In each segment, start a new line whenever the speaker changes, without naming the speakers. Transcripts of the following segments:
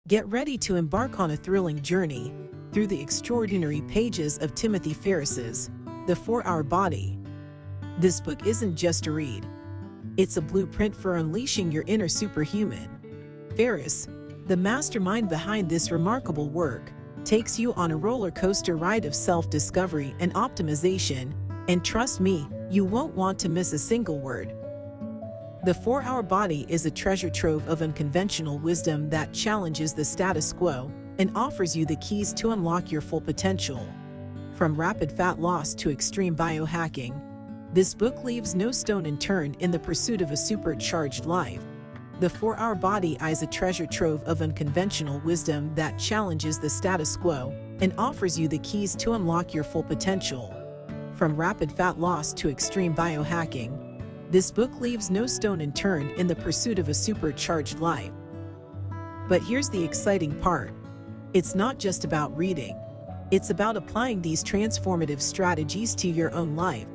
Get ready to embark on a thrilling journey through the extraordinary pages of Timothy Ferriss's The 4-Hour Body. This book isn't just a read. It's a blueprint for unleashing your inner superhuman. Ferriss, the mastermind behind this remarkable work, takes you on a roller coaster ride of self-discovery and optimization, and trust me, you won't want to miss a single word. The 4-Hour Body is a treasure trove of unconventional wisdom that challenges the status quo and offers you the keys to unlock your full potential. From rapid fat loss to extreme biohacking, this book leaves no stone unturned in the pursuit of a supercharged life. The 4-Hour Body is a treasure trove of unconventional wisdom that challenges the status quo and offers you the keys to unlock your full potential. From rapid fat loss to extreme biohacking, this book leaves no stone unturned in the pursuit of a supercharged life. But here's the exciting part. It's not just about reading. It's about applying these transformative strategies to your own life.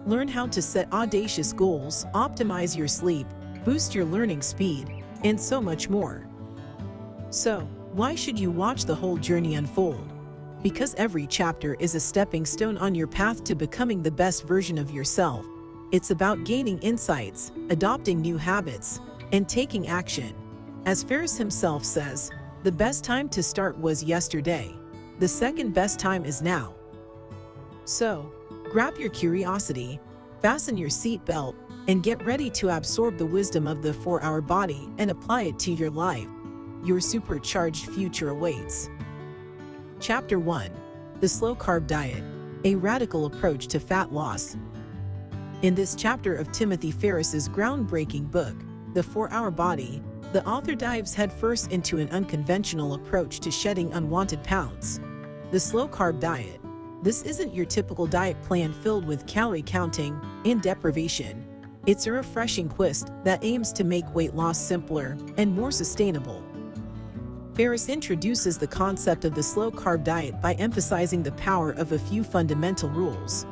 Learn how to set audacious goals, optimize your sleep, boost your learning speed, and so much more. So, why should you watch the whole journey unfold? Because every chapter is a stepping stone on your path to becoming the best version of yourself. It's about gaining insights, adopting new habits, and taking action. As Ferriss himself says, the best time to start was yesterday. The second best time is now. So, grab your curiosity, fasten your seatbelt, and get ready to absorb the wisdom of the 4-Hour Body and apply it to your life. Your supercharged future awaits. Chapter 1. The Slow Carb Diet, a Radical Approach to Fat Loss. In this chapter of Timothy Ferriss's groundbreaking book, The 4-Hour Body, the author dives headfirst into an unconventional approach to shedding unwanted pounds. The slow carb diet. This isn't your typical diet plan filled with calorie counting and deprivation. It's a refreshing twist that aims to make weight loss simpler and more sustainable. Ferriss introduces the concept of the slow carb diet by emphasizing the power of a few fundamental rules.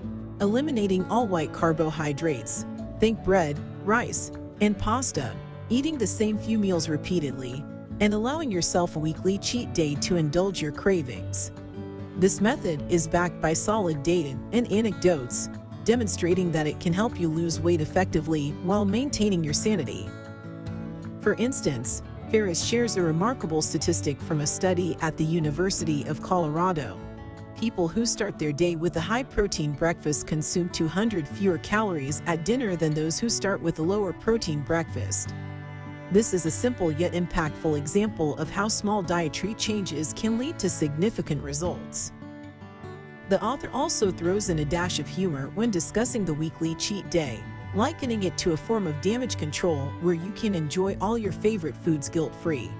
Eliminating all white carbohydrates, think bread, rice, and pasta, eating the same few meals repeatedly, and allowing yourself a weekly cheat day to indulge your cravings. This method is backed by solid data and anecdotes, demonstrating that it can help you lose weight effectively while maintaining your sanity. For instance, Ferriss shares a remarkable statistic from a study at the University of Colorado. People who start their day with a high-protein breakfast consume 200 fewer calories at dinner than those who start with a lower-protein breakfast. This is a simple yet impactful example of how small dietary changes can lead to significant results. The author also throws in a dash of humor when discussing the weekly cheat day, likening it to a form of damage control where you can enjoy all your favorite foods guilt-free.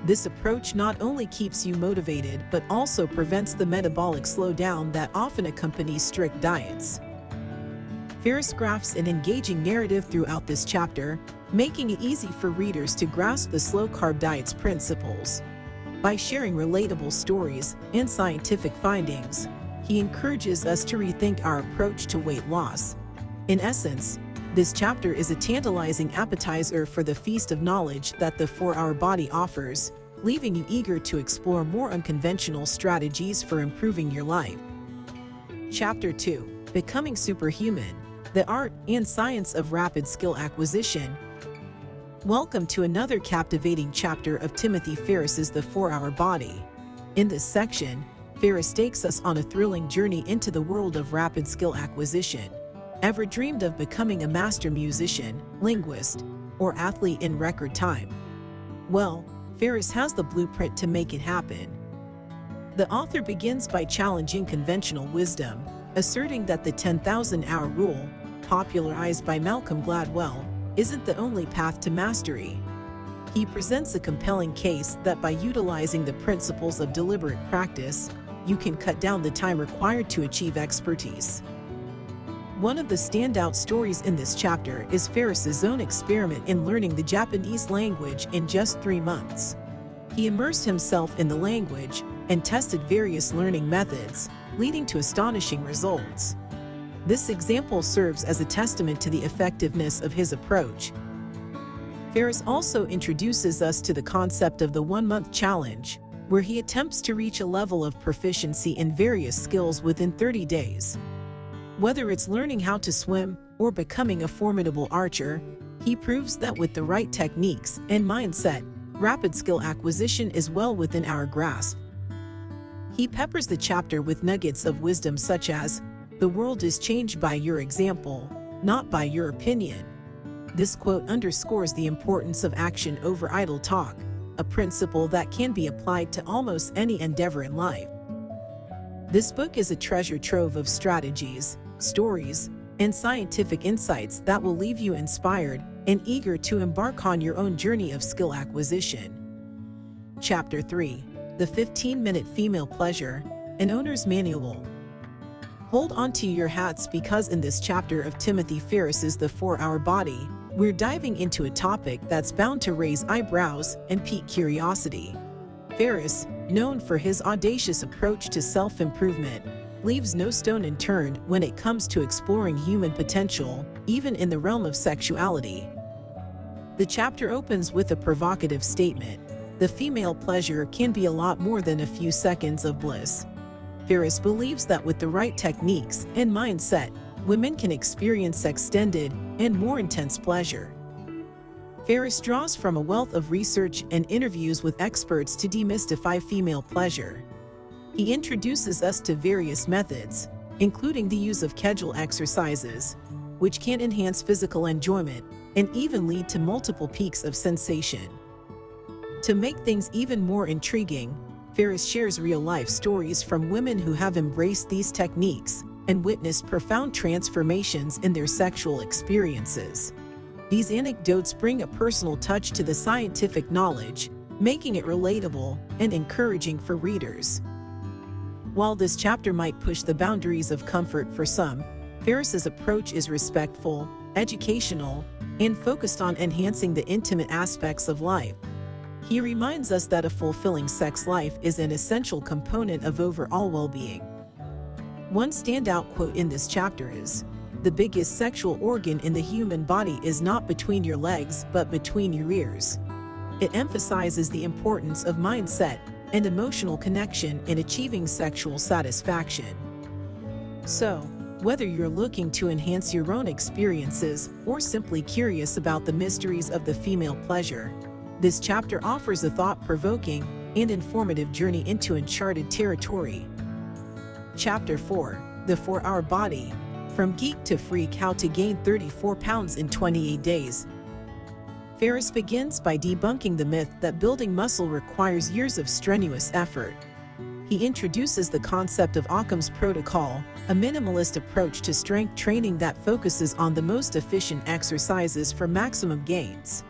This approach not only keeps you motivated but also prevents the metabolic slowdown that often accompanies strict diets. Ferriss crafts an engaging narrative throughout this chapter, making it easy for readers to grasp the slow carb diet's principles. By sharing relatable stories and scientific findings, he encourages us to rethink our approach to weight loss. In essence, this chapter is a tantalizing appetizer for the feast of knowledge that the 4-Hour Body offers, leaving you eager to explore more unconventional strategies for improving your life. Chapter 2. Becoming Superhuman, the Art and Science of Rapid Skill Acquisition. Welcome to another captivating chapter of Timothy Ferriss's The 4-Hour Body. In this section, Ferriss takes us on a thrilling journey into the world of rapid skill acquisition. Ever dreamed of becoming a master musician, linguist, or athlete in record time? Well, Ferriss has the blueprint to make it happen. The author begins by challenging conventional wisdom, asserting that the 10,000-hour rule, popularized by Malcolm Gladwell, isn't the only path to mastery. He presents a compelling case that by utilizing the principles of deliberate practice, you can cut down the time required to achieve expertise. One of the standout stories in this chapter is Ferriss's own experiment in learning the Japanese language in just 3 months. He immersed himself in the language and tested various learning methods, leading to astonishing results. This example serves as a testament to the effectiveness of his approach. Ferriss also introduces us to the concept of the 1-month challenge, where he attempts to reach a level of proficiency in various skills within 30 days. Whether it's learning how to swim or becoming a formidable archer, he proves that with the right techniques and mindset, rapid skill acquisition is well within our grasp. He peppers the chapter with nuggets of wisdom such as, "The world is changed by your example, not by your opinion." This quote underscores the importance of action over idle talk, a principle that can be applied to almost any endeavor in life. This book is a treasure trove of strategies, stories, and scientific insights that will leave you inspired and eager to embark on your own journey of skill acquisition. Chapter 3: The 15-Minute Female Pleasure, an Owner's Manual. Hold on to your hats because in this chapter of Timothy Ferriss's The 4-Hour Body, we're diving into a topic that's bound to raise eyebrows and pique curiosity. Ferriss, known for his audacious approach to self-improvement, leaves no stone unturned when it comes to exploring human potential, even in the realm of sexuality. The chapter opens with a provocative statement: the female pleasure can be a lot more than a few seconds of bliss. Ferriss believes that with the right techniques and mindset, women can experience extended and more intense pleasure. Ferriss draws from a wealth of research and interviews with experts to demystify female pleasure. He introduces us to various methods, including the use of Kegel exercises, which can enhance physical enjoyment and even lead to multiple peaks of sensation. To make things even more intriguing, Ferriss shares real-life stories from women who have embraced these techniques and witnessed profound transformations in their sexual experiences. These anecdotes bring a personal touch to the scientific knowledge, making it relatable and encouraging for readers. While this chapter might push the boundaries of comfort for some, Ferriss's approach is respectful, educational, and focused on enhancing the intimate aspects of life. He reminds us that a fulfilling sex life is an essential component of overall well-being. One standout quote in this chapter is, "The biggest sexual organ in the human body is not between your legs but between your ears." It emphasizes the importance of mindset and emotional connection in achieving sexual satisfaction. So, whether you're looking to enhance your own experiences or simply curious about the mysteries of the female pleasure, this chapter offers a thought-provoking and informative journey into uncharted territory. Chapter 4: The 4-Hour Body, From Geek to Freak: How to Gain 34 Pounds in 28 Days. Ferriss begins by debunking the myth that building muscle requires years of strenuous effort. He introduces the concept of Occam's protocol, a minimalist approach to strength training that focuses on the most efficient exercises for maximum gains.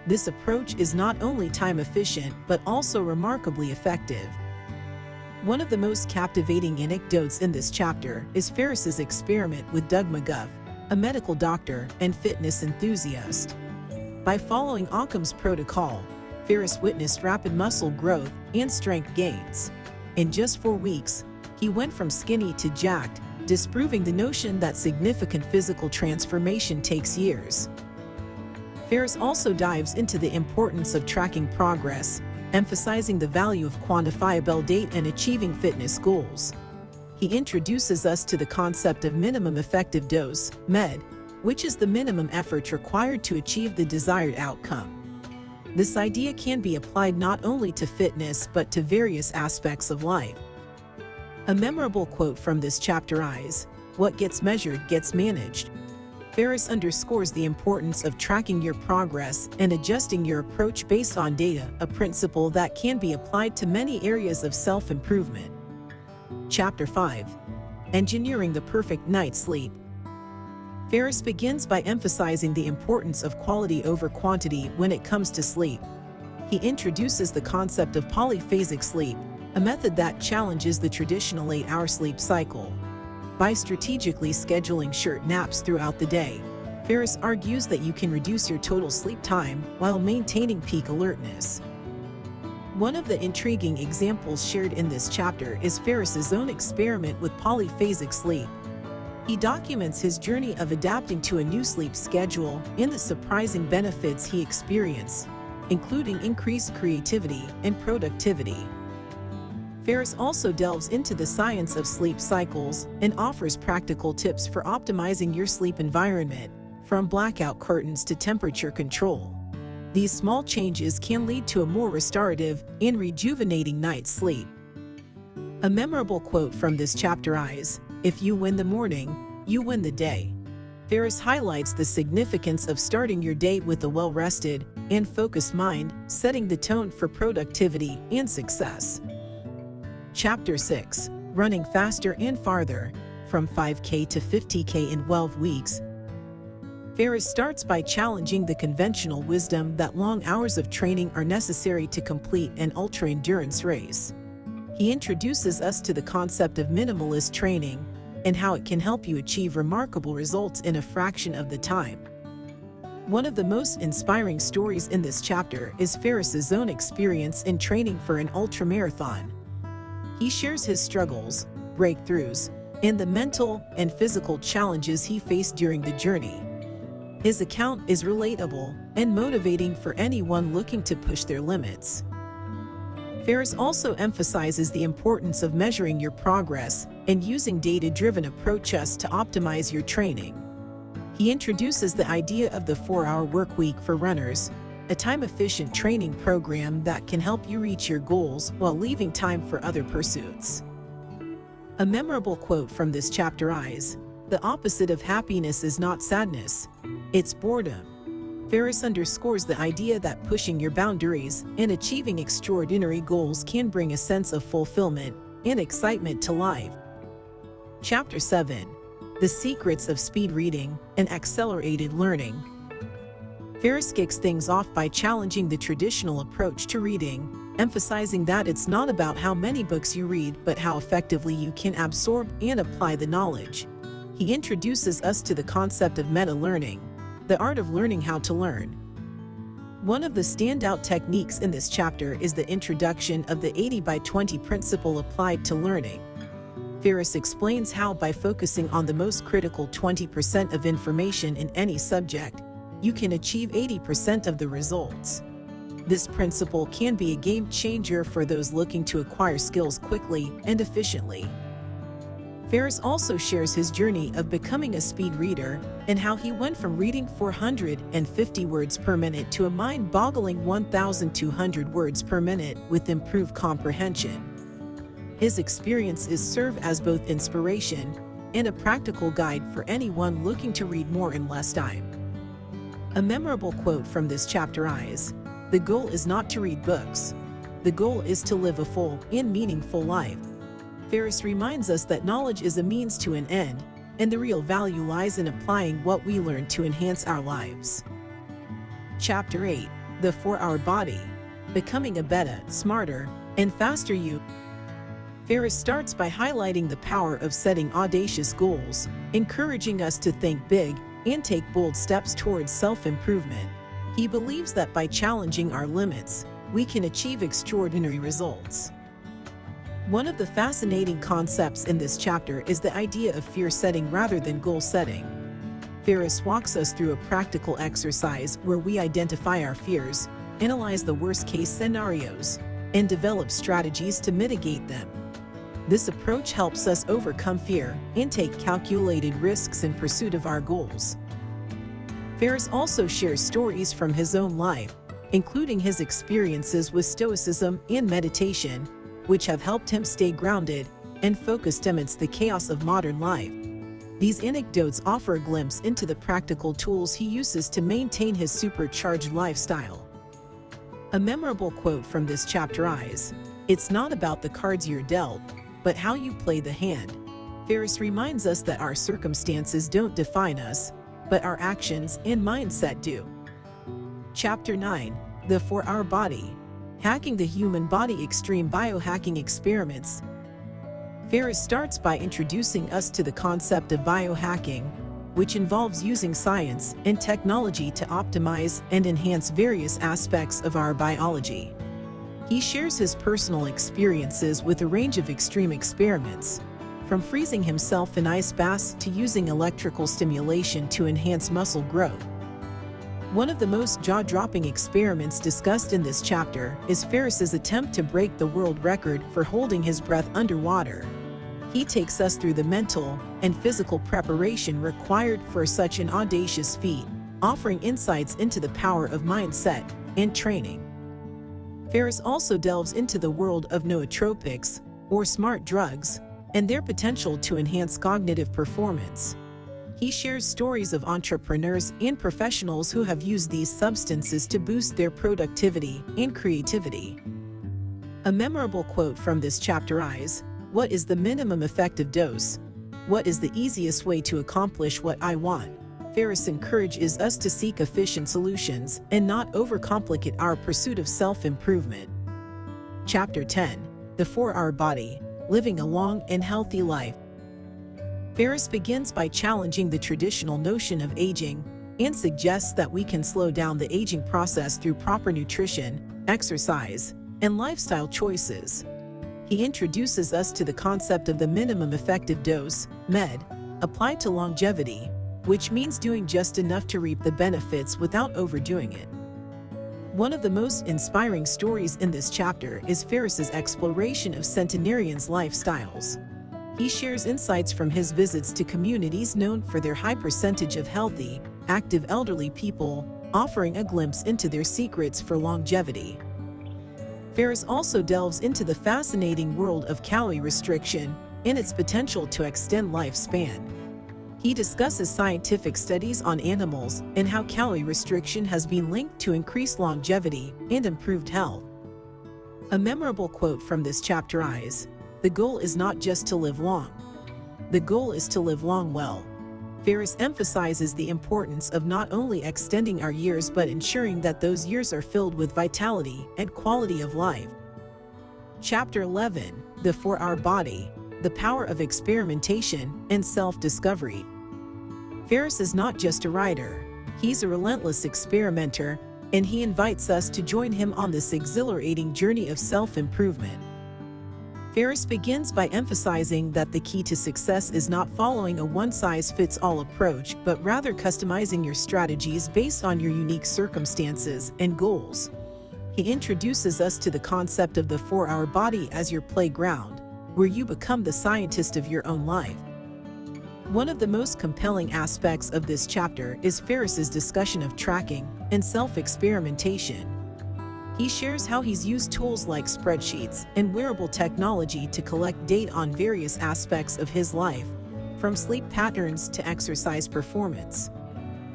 This approach is not only time-efficient but also remarkably effective. One of the most captivating anecdotes in this chapter is Ferriss's experiment with Doug McGuff, a medical doctor and fitness enthusiast. By following Occam's protocol, Ferriss witnessed rapid muscle growth and strength gains. In just 4 weeks, he went from skinny to jacked, disproving the notion that significant physical transformation takes years. Ferriss also dives into the importance of tracking progress, emphasizing the value of quantifiable data in achieving fitness goals. He introduces us to the concept of minimum effective dose, MED, which is the minimum effort required to achieve the desired outcome. This idea can be applied not only to fitness but to various aspects of life. A memorable quote from this chapter is, "What gets measured gets managed." Ferriss underscores the importance of tracking your progress and adjusting your approach based on data, a principle that can be applied to many areas of self-improvement. Chapter 5: Engineering the Perfect Night's Sleep. Ferriss begins by emphasizing the importance of quality over quantity when it comes to sleep. He introduces the concept of polyphasic sleep, a method that challenges the traditional 8-hour sleep cycle. By strategically scheduling short naps throughout the day, Ferriss argues that you can reduce your total sleep time while maintaining peak alertness. One of the intriguing examples shared in this chapter is Ferriss's own experiment with polyphasic sleep. He documents his journey of adapting to a new sleep schedule and the surprising benefits he experienced, including increased creativity and productivity. Ferriss also delves into the science of sleep cycles and offers practical tips for optimizing your sleep environment, from blackout curtains to temperature control. These small changes can lead to a more restorative and rejuvenating night's sleep. A memorable quote from this chapter is, "If you win the morning, you win the day." Ferriss highlights the significance of starting your day with a well-rested and focused mind, setting the tone for productivity and success. Chapter 6. Running Faster and Farther, from 5K to 50K in 12 weeks. Ferriss starts by challenging the conventional wisdom that long hours of training are necessary to complete an ultra-endurance race. He introduces us to the concept of minimalist training and how it can help you achieve remarkable results in a fraction of the time. One of the most inspiring stories in this chapter is Ferriss's own experience in training for an ultramarathon. He shares his struggles, breakthroughs, and the mental and physical challenges he faced during the journey. His account is relatable and motivating for anyone looking to push their limits. Ferriss also emphasizes the importance of measuring your progress and using data-driven approaches to optimize your training. He introduces the idea of the 4-hour workweek for runners, a time-efficient training program that can help you reach your goals while leaving time for other pursuits. A memorable quote from this chapter is, "The opposite of happiness is not sadness, it's boredom." Ferriss underscores the idea that pushing your boundaries and achieving extraordinary goals can bring a sense of fulfillment and excitement to life. Chapter 7. The Secrets of Speed Reading and Accelerated Learning. Ferriss kicks things off by challenging the traditional approach to reading, emphasizing that it's not about how many books you read but how effectively you can absorb and apply the knowledge. He introduces us to the concept of meta-learning, the art of learning how to learn. One of the standout techniques in this chapter is the introduction of the 80-by-20 principle applied to learning. Ferriss explains how, by focusing on the most critical 20% of information in any subject, you can achieve 80% of the results. This principle can be a game changer for those looking to acquire skills quickly and efficiently. Ferriss also shares his journey of becoming a speed reader and how he went from reading 450 words per minute to a mind-boggling 1,200 words per minute with improved comprehension. His experiences serve as both inspiration and a practical guide for anyone looking to read more in less time. A memorable quote from this chapter is, "The goal is not to read books. The goal is to live a full and meaningful life." Ferriss reminds us that knowledge is a means to an end, and the real value lies in applying what we learn to enhance our lives. Chapter 8. The 4-Hour Body. Becoming a better, smarter, and faster you. Ferriss starts by highlighting the power of setting audacious goals, encouraging us to think big and take bold steps towards self-improvement. He believes that by challenging our limits, we can achieve extraordinary results. One of the fascinating concepts in this chapter is the idea of fear setting rather than goal setting. Ferriss walks us through a practical exercise where we identify our fears, analyze the worst-case scenarios, and develop strategies to mitigate them. This approach helps us overcome fear and take calculated risks in pursuit of our goals. Ferriss also shares stories from his own life, including his experiences with stoicism and meditation, which have helped him stay grounded and focused amidst the chaos of modern life. These anecdotes offer a glimpse into the practical tools he uses to maintain his supercharged lifestyle. A memorable quote from this chapter is, "It's not about the cards you're dealt, but how you play the hand." Ferriss reminds us that our circumstances don't define us, but our actions and mindset do. Chapter 9. The 4-Hour Body. Hacking the Human Body Extreme Biohacking Experiments. Ferriss starts by introducing us to the concept of biohacking, which involves using science and technology to optimize and enhance various aspects of our biology. He shares his personal experiences with a range of extreme experiments, from freezing himself in ice baths to using electrical stimulation to enhance muscle growth. One of the most jaw-dropping experiments discussed in this chapter is Ferriss's attempt to break the world record for holding his breath underwater. He takes us through the mental and physical preparation required for such an audacious feat, offering insights into the power of mindset and training. Ferriss also delves into the world of nootropics, or smart drugs, and their potential to enhance cognitive performance. He shares stories of entrepreneurs and professionals who have used these substances to boost their productivity and creativity. A memorable quote from this chapter is, "What is the minimum effective dose? What is the easiest way to accomplish what I want?" Ferriss encourages us to seek efficient solutions and not overcomplicate our pursuit of self-improvement. Chapter 10. The 4-Hour Body, Living a Long and Healthy Life. Ferriss begins by challenging the traditional notion of aging and suggests that we can slow down the aging process through proper nutrition, exercise, and lifestyle choices. He introduces us to the concept of the minimum effective dose, MED, applied to longevity, which means doing just enough to reap the benefits without overdoing it. One of the most inspiring stories in this chapter is Ferriss's exploration of centenarians' lifestyles. He shares insights from his visits to communities known for their high percentage of healthy, active elderly people, offering a glimpse into their secrets for longevity. Ferriss also delves into the fascinating world of calorie restriction and its potential to extend lifespan. He discusses scientific studies on animals and how calorie restriction has been linked to increased longevity and improved health. A memorable quote from this chapter is, "The goal is not just to live long. The goal is to live long well." Ferriss emphasizes the importance of not only extending our years but ensuring that those years are filled with vitality and quality of life. Chapter 11. The 4-Hour Body, The Power of Experimentation and Self-Discovery. Ferriss is not just a writer, he's a relentless experimenter, and he invites us to join him on this exhilarating journey of self-improvement. Ferriss begins by emphasizing that the key to success is not following a one-size-fits-all approach, but rather customizing your strategies based on your unique circumstances and goals. He introduces us to the concept of the 4-hour body as your playground, where you become the scientist of your own life. One of the most compelling aspects of this chapter is Ferriss's discussion of tracking and self-experimentation. He shares how he's used tools like spreadsheets and wearable technology to collect data on various aspects of his life, from sleep patterns to exercise performance.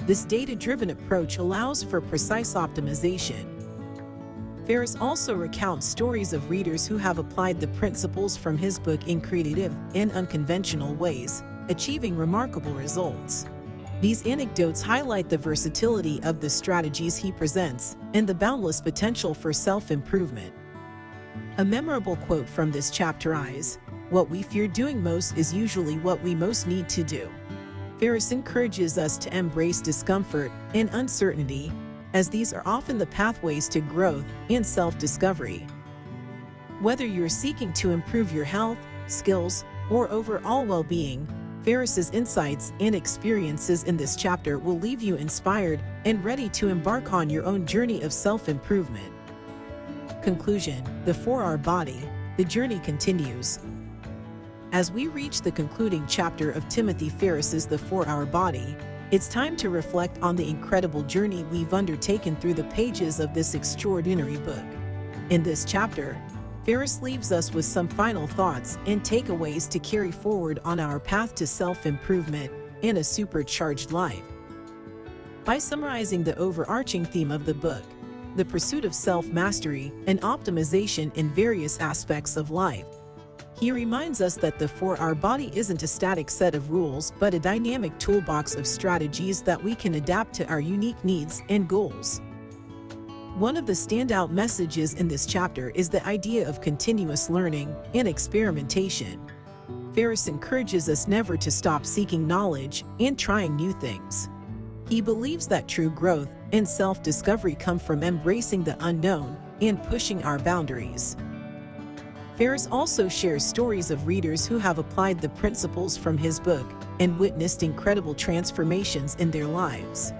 This data-driven approach allows for precise optimization. Ferriss also recounts stories of readers who have applied the principles from his book in creative and unconventional ways, achieving remarkable results. These anecdotes highlight the versatility of the strategies he presents and the boundless potential for self-improvement. A memorable quote from this chapter is, "What we fear doing most is usually what we most need to do." Ferriss encourages us to embrace discomfort and uncertainty, as these are often the pathways to growth and self-discovery. Whether you're seeking to improve your health, skills, or overall well-being, Ferriss's insights and experiences in this chapter will leave you inspired and ready to embark on your own journey of self-improvement. Conclusion: the 4-hour body, the journey continues. As we reach the concluding chapter of Timothy Ferriss's The 4-Hour Body, it's time to reflect on the incredible journey we've undertaken through the pages of this extraordinary book. In this chapter, Ferriss leaves us with some final thoughts and takeaways to carry forward on our path to self-improvement and a supercharged life. By summarizing the overarching theme of the book, the pursuit of self-mastery and optimization in various aspects of life, he reminds us that the 4-hour body isn't a static set of rules but a dynamic toolbox of strategies that we can adapt to our unique needs and goals. One of the standout messages in this chapter is the idea of continuous learning and experimentation. Ferriss encourages us never to stop seeking knowledge and trying new things. He believes that true growth and self-discovery come from embracing the unknown and pushing our boundaries. Ferriss also shares stories of readers who have applied the principles from his book and witnessed incredible transformations in their lives.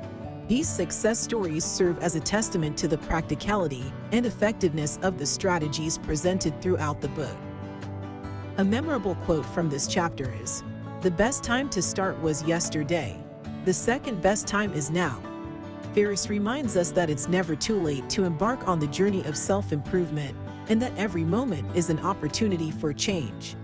These success stories serve as a testament to the practicality and effectiveness of the strategies presented throughout the book. A memorable quote from this chapter is, "The best time to start was yesterday. The second best time is now." Ferriss reminds us that it's never too late to embark on the journey of self-improvement and that every moment is an opportunity for change.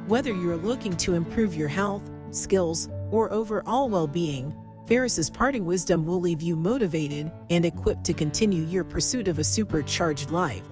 Whether you're looking to improve your health, skills, or overall well-being, Ferriss's parting wisdom will leave you motivated and equipped to continue your pursuit of a supercharged life.